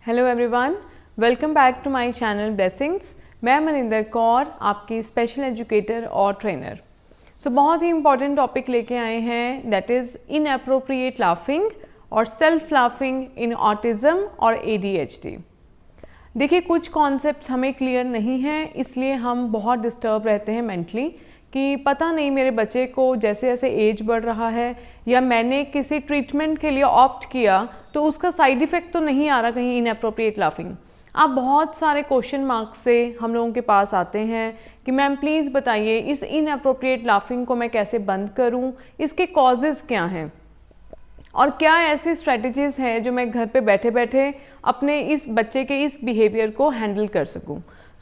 Hello everyone, welcome back to my channel blessings. मैं मनिंदर कौर, आपकी special educator और trainer. बहुत ही इंपॉर्टेंट टॉपिक लेके आए हैं, दैट इज़ इनअप्रोप्रिएट लाफिंग और सेल्फ लाफिंग इन ऑटिज़म और ADHD। देखिए, कुछ कॉन्सेप्ट्स हमें क्लियर नहीं हैं, इसलिए हम बहुत डिस्टर्ब रहते हैं मेंटली कि पता नहीं मेरे बच्चे को जैसे जैसे एज बढ़ रहा है या मैंने किसी ट्रीटमेंट के लिए ऑप्ट किया तो उसका साइड इफ़ेक्ट तो नहीं आ रहा कहीं इनअप्रोप्रिएट लाफिंग। आप बहुत सारे क्वेश्चन मार्क से हम लोगों के पास आते हैं कि मैम प्लीज़ बताइए इस इनअप्रोप्रिएट लाफिंग को मैं कैसे बंद करूं, इसके कॉजेज़ क्या हैं और क्या ऐसी स्ट्रेटजीज़ हैं जो मैं घर पे बैठे बैठे अपने इस बच्चे के इस बिहेवियर को हैंडल कर सकूं।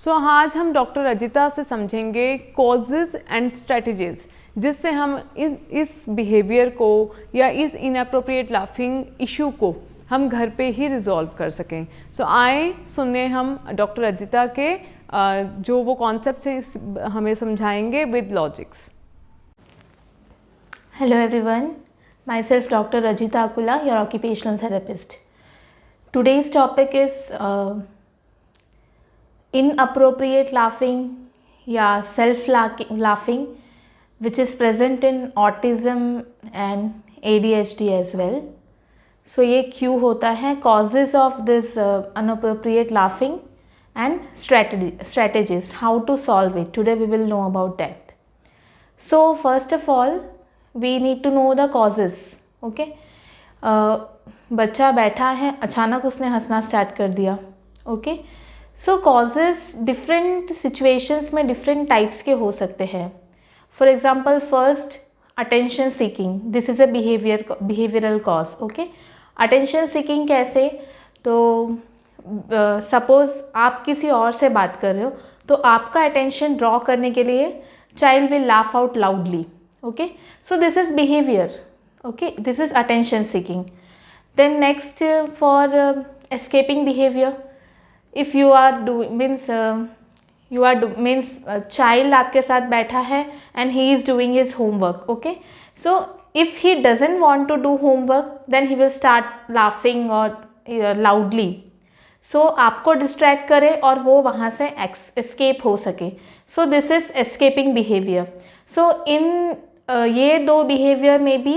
आज हम डॉक्टर रजिता से समझेंगे कॉजेज़ एंड स्ट्रेटजीज़ जिससे हम इस बिहेवियर को या इस इनअप्रोप्रिएट लाफिंग इशू को हम घर पे ही रिजॉल्व कर सकें। आए सुनने हम डॉक्टर रजिता के जो वो कॉन्सेप्ट्स हमें समझाएंगे with logics. Hello everyone, myself Dr. Rajita Akula, your occupational therapist. Today's topic is inappropriate laughing या self laughing which is present in autism and ADHD as well. So ये क्यों होता है, causes of this inappropriate laughing and strategies, how to solve it. Today we will know about that. So first of all we need to know the causes. Okay, बच्चा बैठा है, अचानक उसने हंसना स्टार्ट कर दिया. ओके, सो कॉजेज डिफरेंट सिचुएशंस में different types के हो सकते हैं. For example, first attention seeking, this is a behavioural cause. Okay, attention seeking कैसे, तो सपोज आप किसी और से बात कर रहे हो तो आपका अटेंशन ड्रॉ करने के लिए child will laugh out loudly. Okay, so this is behavior. Okay, this is attention seeking. Then next, for escaping behavior, if you are doing means child आपके साथ बैठा है and he is doing his homework. Okay, so if he doesn't want to do homework then he will start laughing or loudly. So आपको distract करे और वो वहाँ से escape हो सके. So this is escaping behavior. So in ये दो बिहेवियर में भी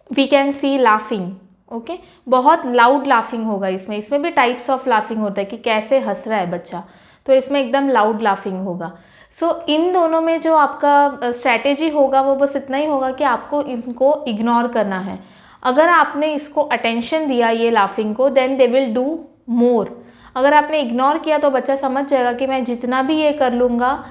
we can see laughing. Okay, बहुत लाउड लाफिंग होगा इसमें भी टाइप्स ऑफ लाफिंग होता है कि कैसे हंस रहा है बच्चा, तो इसमें एकदम लाउड लाफिंग होगा. इन दोनों में जो आपका स्ट्रैटेजी होगा वो बस इतना ही होगा कि आपको इनको इग्नोर करना है. अगर आपने इसको अटेंशन दिया ये लाफिंग को, then they will do more. अगर आपने इग्नोर किया तो बच्चा समझ जाएगा कि मैं जितना भी ये कर लूँगा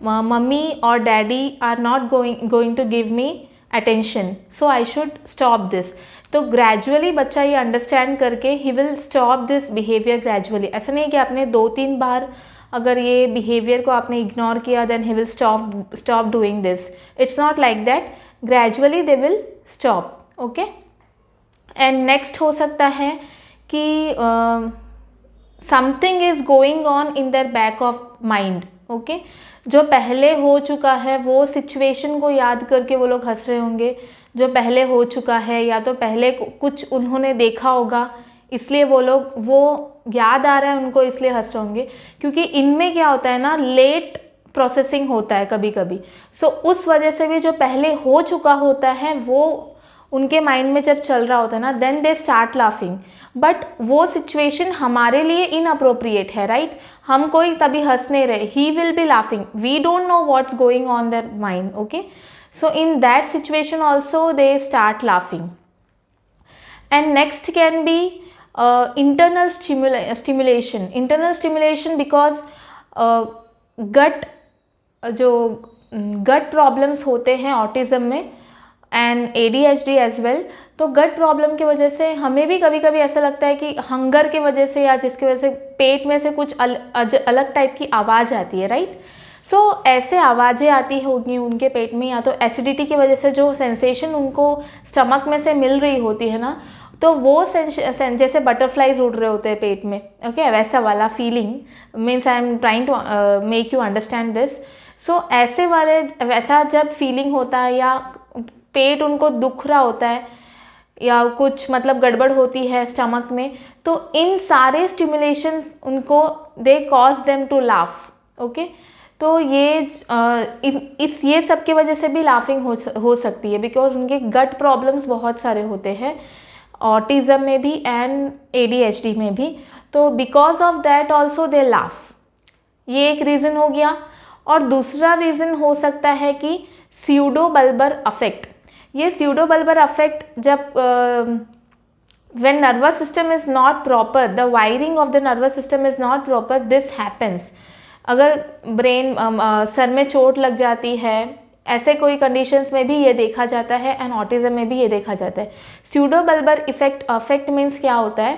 मम्मी और daddy are not going to give me attention, so I should stop this. तो ग्रेजुअली बच्चा ये अंडरस्टैंड करके he will stop this behaviour gradually. ऐसा नहीं कि आपने 2-3 बार अगर ये बिहेवियर को आपने इग्नोर किया then he will stop doing this. It's not like that. Gradually they will stop. Okay, and next हो सकता है कि something is going on in their back of mind. Okay, जो पहले हो चुका है वो सिचुएशन को याद करके वो लोग हंस रहे होंगे. जो पहले हो चुका है या तो पहले कुछ उन्होंने देखा होगा इसलिए वो याद आ रहा है उनको इसलिए हंस रहे होंगे. क्योंकि इनमें क्या होता है ना, लेट प्रोसेसिंग होता है कभी कभी. उस वजह से भी जो पहले हो चुका होता है वो उनके माइंड में जब चल रहा होता है ना, then they start laughing. But वो सिचुएशन हमारे लिए इनअप्रोप्रिएट है, राइट? हम कोई तभी हंस नहीं रहे, he will be laughing, we don't know what's going on their mind. Okay, so in that situation also they start laughing. And next can be internal stimulation because gut problems होते हैं autism में and ADHD as well. तो गट problem की वजह से हमें भी कभी कभी ऐसा लगता है कि हंगर की वजह से या जिसकी वजह से पेट में से कुछ अलग टाइप की आवाज़ आती है, राइट? ऐसे आवाज़ें आती होंगी उनके पेट में, या तो एसिडिटी की वजह से जो सेंसेशन उनको स्टमक में से मिल रही होती है ना, तो वो जैसे बटरफ्लाइज उड़ रहे होते हैं पेट में. ओके, वैसा वाला feeling means I am trying to make you understand this. वैसा जब फीलिंग होता है या पेट उनको दुख रहा होता है, या कुछ मतलब गड़बड़ होती है स्टमक में, तो इन सारे स्टिमुलेशन उनको they cause them to laugh. Okay, तो ये सब की वजह से भी लाफिंग हो सकती है, बिकॉज उनके गट प्रॉब्लम्स बहुत सारे होते हैं ऑटिज़म में भी एंड ADHD में भी, तो because of that also they laugh. ये एक रीज़न हो गया। और दूसरा रीज़न हो सकता है कि स्यूडोबल्बर अफेक्ट। ये स्यूडोबल्बर अफेक्ट जब when nervous system is not proper, the wiring of the nervous system is not proper, this happens। अगर ब्रेन सर में चोट लग जाती है, ऐसे कोई कंडीशंस में भी ये देखा जाता है एंड ऑटिज्म में भी ये देखा जाता है। स्यूडोबल्बर अफेक्ट मीन्स क्या होता है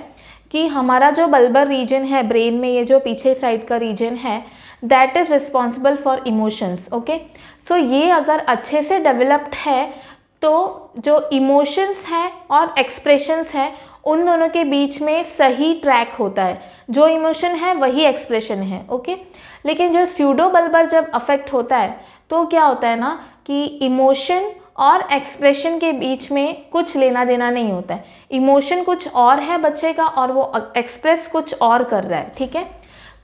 कि हमारा जो बल्बर रीजन है ब्रेन में, ये जो पीछे साइड का रीजन है, that is responsible for emotions. Okay, so ये अगर अच्छे से डेवलप्ड है तो जो इमोशंस हैं और एक्सप्रेशंस हैं उन दोनों के बीच में सही ट्रैक होता है। जो इमोशन है वही एक्सप्रेशन है। ओके, लेकिन जो स्यूडोबल्बर जब अफेक्ट होता है तो क्या होता है ना कि इमोशन और एक्सप्रेशन के बीच में कुछ लेना देना नहीं होता है। इमोशन कुछ और है बच्चे का और वो एक्सप्रेस कुछ और कर रहा है। ठीक है,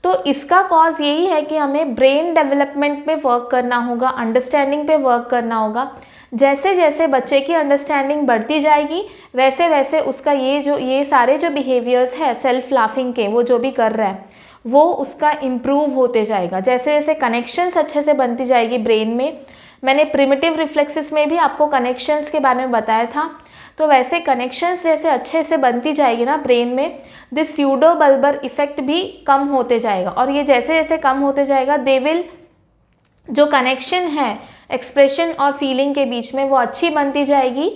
तो इसका कॉज यही है कि हमें ब्रेन डेवलपमेंट पे वर्क करना होगा, अंडरस्टैंडिंग पे वर्क करना होगा। जैसे जैसे बच्चे की अंडरस्टैंडिंग बढ़ती जाएगी वैसे वैसे उसका ये सारे जो बिहेवियर्स है सेल्फ लाफिंग के, वो जो भी कर रहा है वो उसका इम्प्रूव होते जाएगा। जैसे जैसे कनेक्शंस अच्छे से बनती जाएगी ब्रेन में, मैंने प्रिमिटिव रिफ्लेक्सेस में भी आपको कनेक्शंस के बारे में बताया था, तो वैसे कनेक्शंस जैसे अच्छे से बनती जाएगी ना ब्रेन में, दिस स्यूडोबल्बर इफेक्ट भी कम होते जाएगा। और ये जैसे जैसे कम होते जाएगा दे विल, जो कनेक्शन है एक्सप्रेशन और फीलिंग के बीच में वो अच्छी बनती जाएगी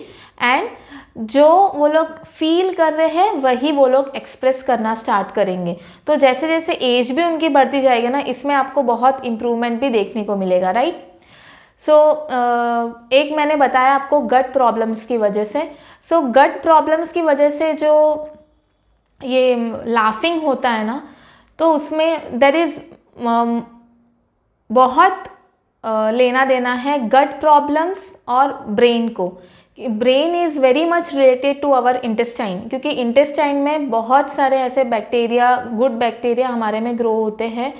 एंड जो वो लोग फील कर रहे हैं वही वो लोग एक्सप्रेस करना स्टार्ट करेंगे। तो जैसे जैसे एज भी उनकी बढ़ती जाएगी ना, इसमें आपको बहुत इम्प्रूवमेंट भी देखने को मिलेगा। राइट, सो एक मैंने बताया आपको गट प्रॉब्लम्स की वजह से। सो गट प्रॉब्लम्स की वजह से जो ये लाफिंग होता है ना, तो उसमें देयर इज़ बहुत लेना देना है गट प्रॉब्लम्स और ब्रेन को। Brain is very much related to our intestine, क्योंकि इंटेस्टाइन में बहुत सारे ऐसे बैक्टीरिया, गुड बैक्टीरिया हमारे में ग्रो होते हैं।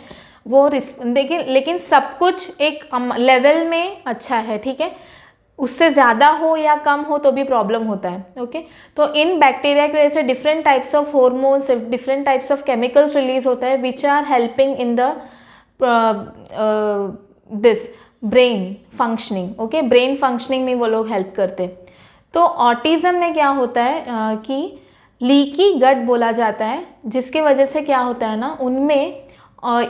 वो लेकिन सब कुछ एक लेवल में अच्छा है। ठीक है, उससे ज़्यादा हो या कम हो तो भी प्रॉब्लम होता है। ओके, तो इन बैक्टीरिया की वजह से different types of hormones, different types of chemicals release होता है which are helping in the this brain functioning. Okay, brain functioning में वो लोग हेल्प करते। तो ऑटिज़म में क्या होता है कि लीकी गट बोला जाता है, जिसके वजह से क्या होता है ना, उनमें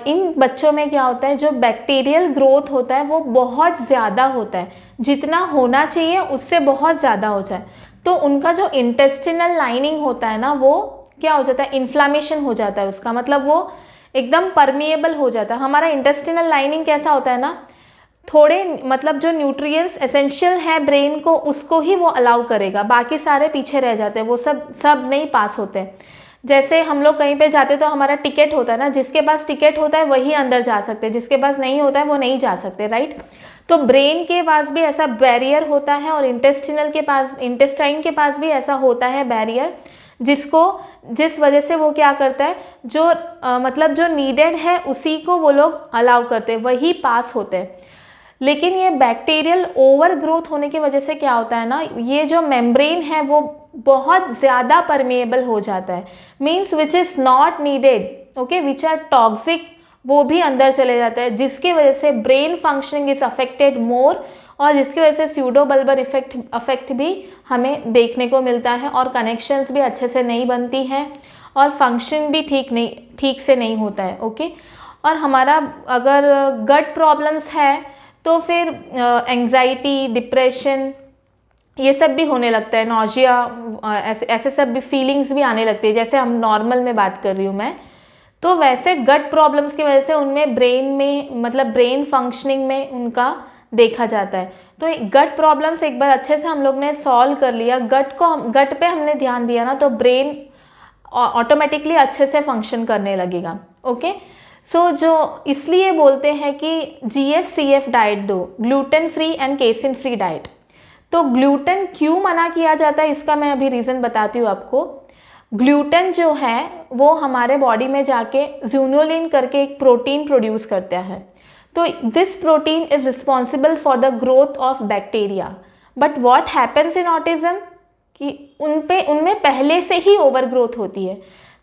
इन बच्चों में क्या होता है, जो बैक्टीरियल ग्रोथ होता है वो बहुत ज़्यादा होता है, जितना होना चाहिए उससे बहुत ज़्यादा हो जाए। तो उनका जो इंटेस्टिनल लाइनिंग होता है ना, वो क्या हो जाता है, इन्फ्लामेशन हो जाता है उसका, मतलब वो एकदम परमिएबल हो जाता है। हमारा इंटेस्टिनल लाइनिंग कैसा होता है ना, थोड़े मतलब जो न्यूट्रिएंट्स एसेंशियल है ब्रेन को उसको ही वो अलाउ करेगा, बाकी सारे पीछे रह जाते हैं, वो सब नहीं पास होते। जैसे हम लोग कहीं पे जाते तो हमारा टिकट होता है ना, जिसके पास टिकट होता है वही अंदर जा सकते हैं, जिसके पास नहीं होता है वो नहीं जा सकते। राइट, तो ब्रेन के पास भी ऐसा बैरियर होता है और इंटेस्टाइन के पास भी ऐसा होता है बैरियर, जिस वजह से वो क्या करता है, जो मतलब जो नीडेड है उसी को वो लोग अलाउ करते हैं, वही पास होते हैं। लेकिन ये बैक्टीरियल ओवर ग्रोथ होने की वजह से क्या होता है ना, ये जो मेम्ब्रेन है वो बहुत ज़्यादा परमेएबल हो जाता है, means which is not needed, okay, which are toxic, वो भी अंदर चले जाता है, जिसकी वजह से brain functioning is affected more, और जिसकी वजह से स्यूडोबल्बर इफेक्ट भी हमें देखने को मिलता है, और कनेक्शंस भी अच्छे से नहीं बनती हैं और फंक्शन भी ठीक से नहीं होता है। ओके, और हमारा अगर गट प्रॉब्लम्स है तो फिर एंग्जाइटी, डिप्रेशन, ये सब भी होने लगता है, नॉजिया, ऐसे सब भी फीलिंग्स भी आने लगती है। जैसे हम नॉर्मल में बात कर रही हूँ मैं, तो वैसे गट प्रॉब्लम्स की वजह से उनमें ब्रेन में मतलब ब्रेन फंक्शनिंग में उनका देखा जाता है। तो गट प्रॉब्लम्स एक बार अच्छे से हम लोग ने सॉल्व कर लिया, गट पे हमने ध्यान दिया ना, तो ब्रेन ऑटोमेटिकली अच्छे से फंक्शन करने लगेगा। ओके, सो जो इसलिए बोलते हैं कि GFCF डाइट दो, gluten free and casein free diet. तो ग्लूटेन क्यों मना किया जाता है इसका मैं अभी रीज़न बताती हूँ आपको। ग्लूटेन जो है वो हमारे बॉडी में जाके ज़्यूनोलिन करके एक प्रोटीन प्रोड्यूस करता है। तो this protein is responsible for the growth of bacteria, but what happens in autism कि उनमें पहले से ही ओवर ग्रोथ होती है।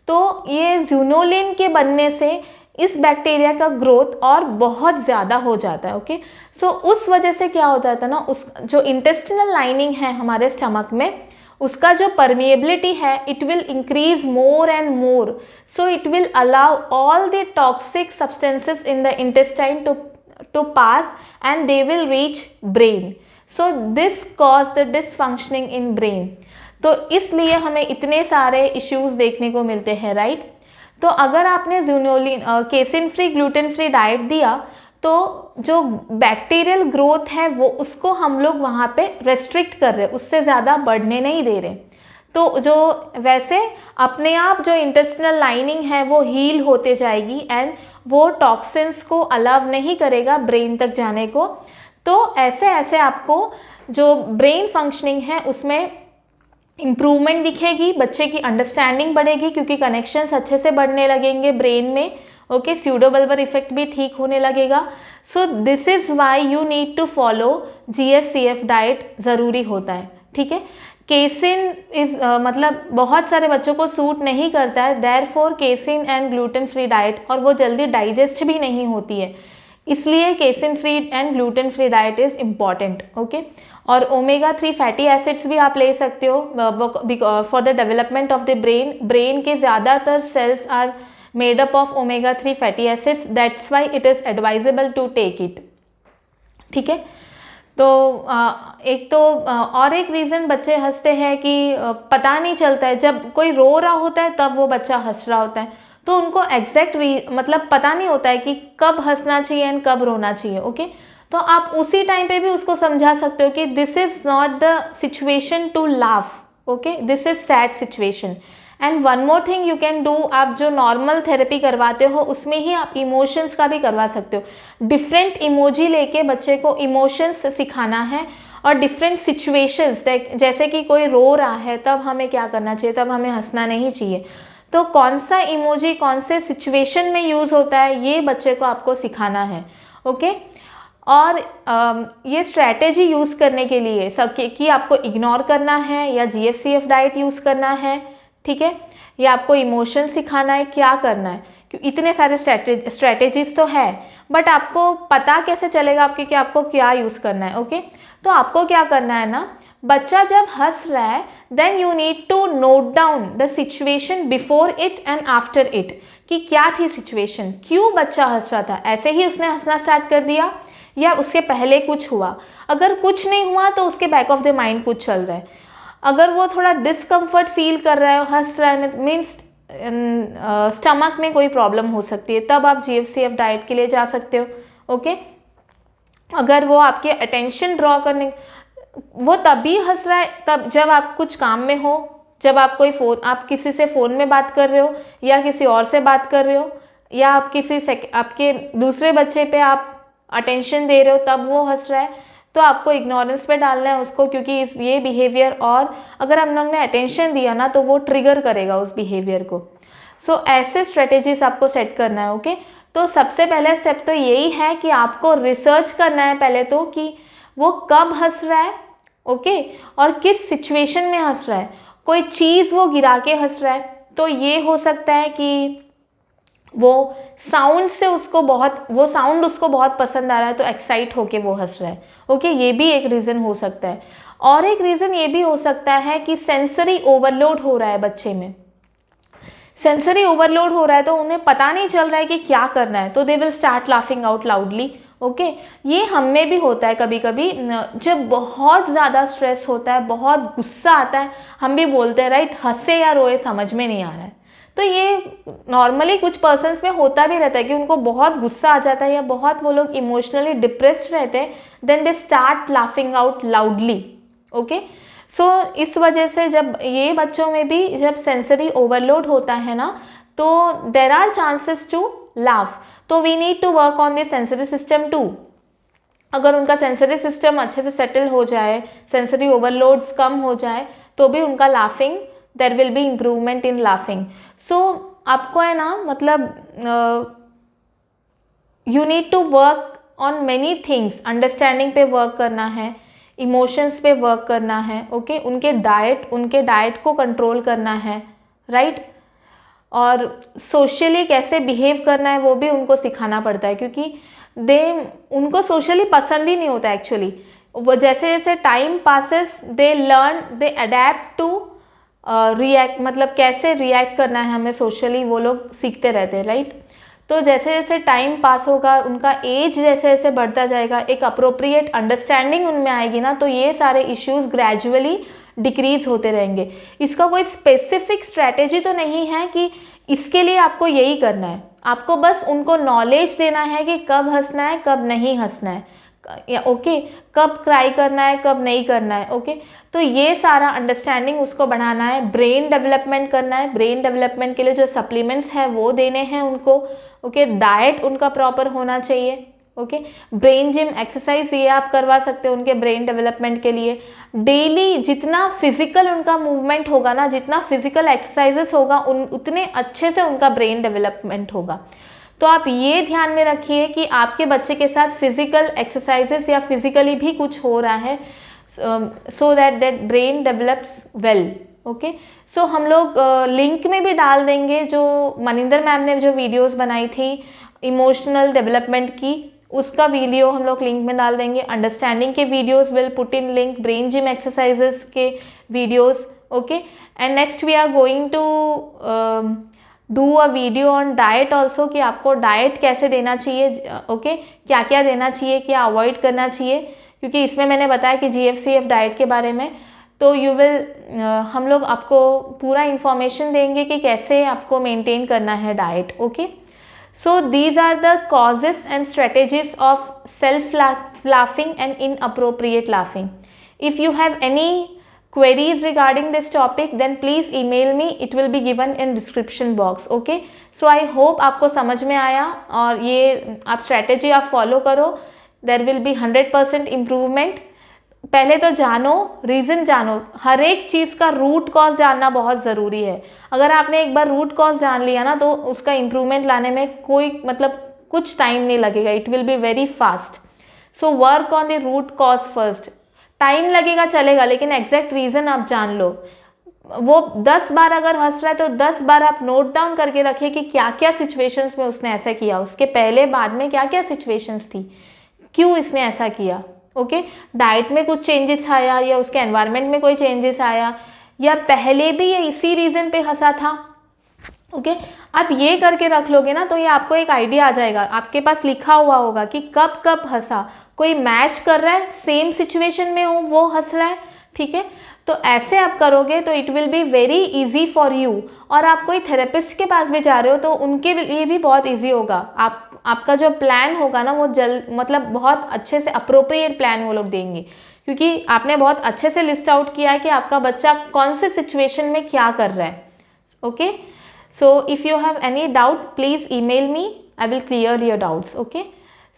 तो ये ज़्यूनोलिन के बनने से इस बैक्टीरिया का ग्रोथ और बहुत ज़्यादा हो जाता है। ओके, सो उस वजह से क्या होता था ना, उस जो इंटेस्टिनल लाइनिंग है हमारे स्टमक में, उसका जो परमिएबिलिटी है it will increase more and more, so it will allow all the toxic substances in the intestine to pass and they will reach brain. So this cause the dysfunctioning in brain. तो इसलिए हमें इतने सारे issues देखने को मिलते हैं, right. तो अगर आपने ज़्यूनोलिन casein free gluten free diet दिया तो जो बैक्टीरियल ग्रोथ है वो उसको हम लोग वहाँ पे रेस्ट्रिक्ट कर रहे हैं, उससे ज़्यादा बढ़ने नहीं दे रहे। तो जो वैसे अपने आप जो इंटेस्टिनल लाइनिंग है वो हील होते जाएगी एंड वो टॉक्सिन्स को अलाउ नहीं करेगा ब्रेन तक जाने को। तो ऐसे ऐसे आपको जो ब्रेन फंक्शनिंग है उसमें इम्प्रूवमेंट दिखेगी, बच्चे की अंडरस्टैंडिंग बढ़ेगी क्योंकि कनेक्शंस अच्छे से बढ़ने लगेंगे ब्रेन में। ओके, स्यूडोबल्बर इफेक्ट भी ठीक होने लगेगा। So this is why you need to follow GFCF diet, ज़रूरी होता है, ठीक है। केसिन इज मतलब बहुत सारे बच्चों को सूट नहीं करता है, therefore casein and gluten free diet, और वो जल्दी डाइजेस्ट भी नहीं होती है, इसलिए casein free and gluten free diet is important. Okay, और ओमेगा 3 फैटी एसिड्स भी आप ले सकते हो for the development of the brain. Brain के ज़्यादातर cells are made up of omega 3 fatty acids, that's why it is advisable to take it, ठीक है। तो एक तो और एक रीज़न बच्चे हंसते हैं कि पता नहीं चलता है, जब कोई रो रहा होता है तब वो बच्चा हंस रहा होता है, तो उनको एग्जैक्ट मतलब पता नहीं होता है कि कब हंसना चाहिए एंड कब रोना चाहिए। ओके, तो आप उसी टाइम पे भी उसको समझा सकते हो कि this is not the situation to laugh, okay, this is sad situation. And one more thing you can do, आप जो नॉर्मल थेरेपी करवाते हो उसमें ही आप इमोशंस का भी करवा सकते हो। डिफरेंट इमोजी लेके बच्चे को इमोशंस सिखाना है और डिफरेंट सिचुएशंस, जैसे कि कोई रो रहा है तब हमें क्या करना चाहिए, तब हमें हंसना नहीं चाहिए, तो कौन सा इमोजी कौन से सिचुएशन में यूज़ होता है ये बच्चे को आपको सिखाना है। ओके, और ये स्ट्रैटेजी यूज़ करने के लिए कि आपको इग्नोर करना है या GFCF डाइट यूज़ करना है, ठीक है, या आपको इमोशन सिखाना है, क्या करना है, क्योंकि इतने सारे स्ट्रैटेजीज तो है, बट आपको पता कैसे चलेगा आपके कि आपको क्या यूज़ करना है। ओके, तो आपको क्या करना है ना, बच्चा जब हंस रहा है then you need to note down the situation before it and after it, कि क्या थी सिचुएशन, क्यों बच्चा हंस रहा था, ऐसे ही उसने हंसना स्टार्ट कर दिया या उसके पहले कुछ हुआ। अगर कुछ नहीं हुआ तो उसके बैक ऑफ द माइंड कुछ चल रहा है। अगर वो थोड़ा डिस्कम्फर्ट फील कर रहा है, हंस रहा है, मीन्स स्टमक में कोई प्रॉब्लम हो सकती है, तब आप GFCF डाइट के लिए जा सकते हो। ओके, अगर वो आपके अटेंशन ड्रॉ करने, वो तभी हंस रहा है तब जब आप कुछ काम में हो, जब आप आप किसी से फ़ोन में बात कर रहे हो या किसी और से बात कर रहे हो, या आप आपके दूसरे बच्चे पे आप अटेंशन दे रहे हो तब वो हंस रहा है, तो आपको इग्नोरेंस पे डालना है उसको, क्योंकि ये बिहेवियर, और अगर हम लोग ने अटेंशन दिया ना तो वो ट्रिगर करेगा उस बिहेवियर को। सो ऐसे स्ट्रेटेजीज आपको सेट करना है। ओके, तो सबसे पहला स्टेप तो यही है कि आपको रिसर्च करना है पहले तो कि वो कब हंस रहा है, ओके, और किस सिचुएशन में हंस रहा है। कोई चीज़ वो गिरा के हंस रहा है तो ये हो सकता है कि वो साउंड से वो साउंड उसको बहुत पसंद आ रहा है तो एक्साइट होके वो हंस रहा है। ओके, ये भी एक रीज़न हो सकता है। और एक रीज़न ये भी हो सकता है कि सेंसरी ओवरलोड हो रहा है बच्चे में। सेंसरी ओवरलोड हो रहा है तो उन्हें पता नहीं चल रहा है कि क्या करना है, तो they will start laughing out loudly. Okay, ये हम में भी होता है कभी कभी, जब बहुत ज़्यादा स्ट्रेस होता है, बहुत गुस्सा आता है, हम भी बोलते हैं, राइट, हंसे या रोए समझ में नहीं आ रहा है। तो ये नॉर्मली कुछ पर्सन्स में होता भी रहता है कि उनको बहुत गुस्सा आ जाता है या बहुत वो लोग इमोशनली डिप्रेस्ड रहते हैं, then they start laughing out loudly. Okay, so इस वजह से जब ये बच्चों में भी जब सेंसरी ओवरलोड होता है ना, तो there are chances to laugh, तो we need to work on the sensory system too. अगर उनका सेंसरी सिस्टम अच्छे से सेटल हो जाए, सेंसरी ओवरलोड्स कम हो जाए, तो भी उनका laughing, there will be improvement in laughing. So आपको है ना, मतलब you need to work on many things. Understanding पे वर्क करना है, इमोशंस पे वर्क करना है, ओके. उनके डाइट को कंट्रोल करना है, राइट. और सोशली कैसे बिहेव करना है वो भी उनको सिखाना पड़ता है, क्योंकि उनको सोशली पसंद ही नहीं होता एक्चुअली. वो जैसे जैसे time passes they learn, they adapt to react, मतलब कैसे रिएक्ट करना है हमें सोशली, वो लोग सीखते रहते हैं, राइट. तो जैसे जैसे टाइम पास होगा, उनका एज जैसे जैसे बढ़ता जाएगा, एक अप्रोप्रिएट अंडरस्टैंडिंग उनमें आएगी ना, तो ये सारे इश्यूज ग्रेजुअली डिक्रीज होते रहेंगे. इसका कोई स्पेसिफिक स्ट्रैटेजी तो नहीं है कि इसके लिए आपको यही करना है. आपको बस उनको नॉलेज देना है कि कब हंसना है, कब नहीं हंसना है, ओके. कब क्राई करना है, कब नहीं करना है, ओके. तो ये सारा अंडरस्टैंडिंग उसको बढ़ाना है. ब्रेन डेवलपमेंट करना है. ब्रेन डेवलपमेंट के लिए जो सप्लीमेंट्स हैं वो देने हैं उनको, ओके. डाइट उनका प्रॉपर होना चाहिए, ओके. ब्रेन जिम एक्सरसाइज ये आप करवा सकते हो उनके ब्रेन डेवलपमेंट के लिए. डेली जितना फिजिकल उनका मूवमेंट होगा ना, जितना फिजिकल एक्सरसाइजेस होगा, उतने अच्छे से उनका ब्रेन डेवलपमेंट होगा. तो आप ये ध्यान में रखिए कि आपके बच्चे के साथ फिजिकल एक्सरसाइजेस या फिजिकली भी कुछ हो रहा है, so that brain develops well, okay. So हम लोग लिंक में भी डाल देंगे, जो मनिंदर मैम ने जो वीडियोस बनाई थी इमोशनल डेवलपमेंट की, उसका वीडियो हम लोग लिंक में डाल देंगे. अंडरस्टैंडिंग के videos will put in link, brain gym exercises के videos, okay. And next we are going to do a video on diet also, कि आपको डाइट कैसे देना चाहिए, ओके. क्या क्या देना चाहिए, क्या अवॉइड करना चाहिए, क्योंकि इसमें मैंने बताया कि GFCF डाइट के बारे में. तो हम लोग आपको पूरा इंफॉर्मेशन देंगे कि कैसे आपको मेंटेन करना है diet, okay. So these are the causes and strategies of self laughing and inappropriate laughing. If you have any queries regarding this topic, then please email me. It will be given in description box, okay. So I hope आपको समझ में आया, और ये आप strategy आप follow करो, there will be 100% improvement. पहले तो जानो, रीज़न जानो, हर एक चीज़ का रूट कॉज जानना बहुत ज़रूरी है. अगर आपने एक बार रूट कॉज जान लिया ना, तो उसका इम्प्रूवमेंट लाने में कोई मतलब कुछ टाइम नहीं लगेगा. It will be very fast. So work on the root cause first. Time लगेगा चलेगा, लेकिन एग्जैक्ट रीज़न आप जान लो. वो 10 बार अगर हंस रहा है तो 10 बार आप नोट डाउन करके रखिए कि क्या क्या सिचुएशंस में उसने ऐसा किया, उसके पहले बाद में क्या क्या सिचुएशंस थी, क्यों इसने ऐसा किया, ओके. डाइट में कुछ चेंजेस आया, या उसके एनवायरनमेंट में कोई चेंजेस आया, या पहले भी ये इसी रीज़न पे हंसा था, ओके. आप ये करके रख लोगे ना, तो ये आपको एक आइडिया आ जाएगा. आपके पास लिखा हुआ होगा कि कब कब हंसा, कोई मैच कर रहा है, सेम सिचुएशन में हो वो हंस रहा है, ठीक है. तो ऐसे आप करोगे तो it will be very easy for you. और आप कोई थेरेपिस्ट के पास भी जा रहे हो तो उनके लिए भी बहुत इजी होगा. आपका जो प्लान होगा ना, वो मतलब बहुत अच्छे से अप्रोप्रिएट प्लान वो लोग देंगे, क्योंकि आपने बहुत अच्छे से लिस्ट आउट किया है कि आपका बच्चा कौन से सिचुएशन में क्या कर रहा है, okay. So if you have any doubt, please email me. I will clear your doubts, okay.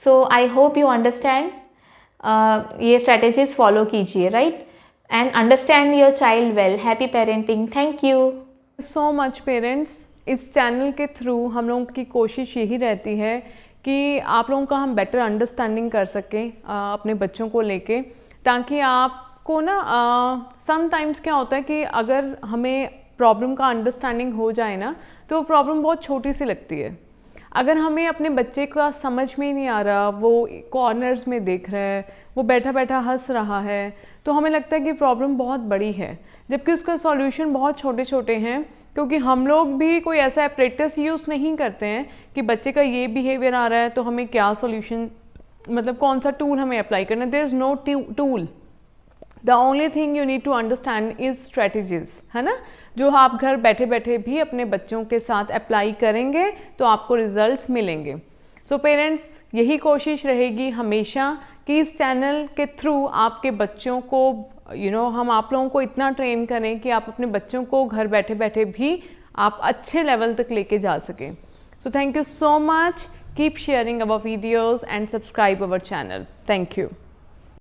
So I hope you understand. ये strategies follow कीजिए, right? And understand your child well. Happy parenting. Thank you. So much parents. इस channel के through हम लोगों की कोशिश यही रहती है कि आप लोगों का हम बेटर अंडरस्टैंडिंग कर सकें अपने बच्चों को लेके, ताकि आपको ना समटाइम्स क्या होता है कि अगर हमें प्रॉब्लम का अंडरस्टैंडिंग हो जाए ना, तो प्रॉब्लम बहुत छोटी सी लगती है. अगर हमें अपने बच्चे का समझ में ही नहीं आ रहा, वो कॉर्नर्स में देख रहा है, वो बैठा बैठा हंस रहा है, तो हमें लगता है कि प्रॉब्लम बहुत बड़ी है, जबकि उसका सॉल्यूशन बहुत छोटे छोटे हैं. क्योंकि हम लोग भी कोई ऐसा एपरेटस यूज़ नहीं करते हैं कि बच्चे का ये बिहेवियर आ रहा है तो हमें क्या सॉल्यूशन, मतलब कौन सा टूल हमें अप्लाई करना है. There is no tool. The only thing you need to understand is strategies, है ना, जो आप घर बैठे बैठे भी अपने बच्चों के साथ अप्लाई करेंगे तो आपको रिजल्ट्स मिलेंगे. सो पेरेंट्स, यही कोशिश रहेगी हमेशा कि इस चैनल के थ्रू आपके बच्चों को हम आप लोगों को इतना ट्रेन करें कि आप अपने बच्चों को घर बैठे बैठे भी आप अच्छे लेवल तक लेके जा सकें. So thank you so much. keep sharing our videos and subscribe our channel. Thank you.